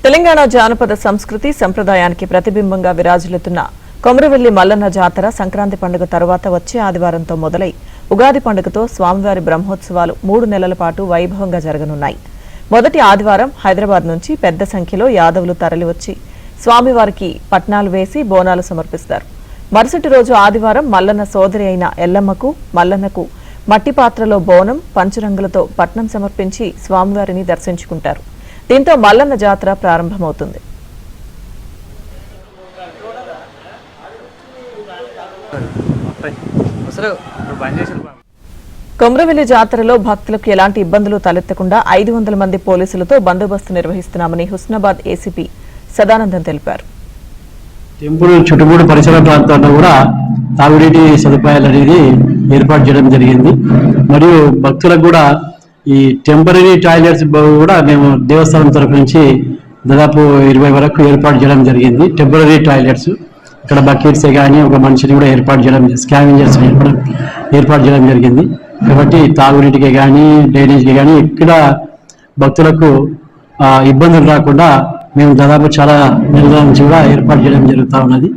తెలంగాణ జానపద సంస్కృతి సంప్రదాయానికి ప్రతిబింబంగా విరాజిల్లుతున్న కొమరవెల్లి మల్లన్న జాతర సంక్రాంతి పండుగ తర్వాత వచ్చే ఆదివారంతో మొదలై ఉగాది పండుగతో స్వామివారి బ్రహ్మోత్సవాలు 3 నెలల పాటు వైభవంగా జరగనున్నాయి. మొదటి ఆదివారం హైదరాబాద్ నుంచి పెద్ద సంఖ్యలో యాదవులు తరలివచ్చి స్వామివారికి పట్నాలు వేసి బోనాలు సమర్పిస్తారు. మరుసటి రోజు ఆదివారం మల్లన్న సోదరి అయిన ఎల్లమ్మకు మల్లన్నకు మట్టి పాత్రలో బోనం పంచరంగులతో పట్నం సమర్పించి స్వామివారిని దర్శించుకుంటారు. దీంతో మల్లన్న జాతర ప్రారంభమవుతుంది. కొమరవెల్లి జాతరలో భక్తులకు ఎలాంటి ఇబ్బందులు తలెత్తకుండా 500 మంది పోలీసులతో బందోబస్తు నిర్వహిస్తున్నామని హుస్నాబాద్ ఏసీపీ సదానందన్ తెలిపారు. టెంపుల్ చుట్టుముట్టు పరిసర ప్రాంతాల్లో కూడా తాగునీటి సదుపాయాలు అనేది ఏర్పాటు చేయడం జరిగింది. మరియు భక్తులకు కూడా ఈ టెంపరీ టాయిలెట్స్ కూడా మేము దేవస్థానం తరఫు నుంచి దాదాపు 20 వరకు ఏర్పాటు చేయడం జరిగింది. టెంపరీ టాయిలెట్స్ ఇక్కడ బకెట్స్ కానీ ఒక మనిషిని కూడా ఏర్పాటు చేయడం, స్కావెంజర్స్ ఏర్పాటు చేయడం జరిగింది. కాబట్టి తాగునీటికి కానీ డ్రైనేజ్కి కానీ ఇక్కడ భక్తులకు ఇబ్బందులు రాకుండా మేము దాదాపు చాలా నెలల నుంచి కూడా ఏర్పాటు చేయడం జరుగుతూ ఉన్నది.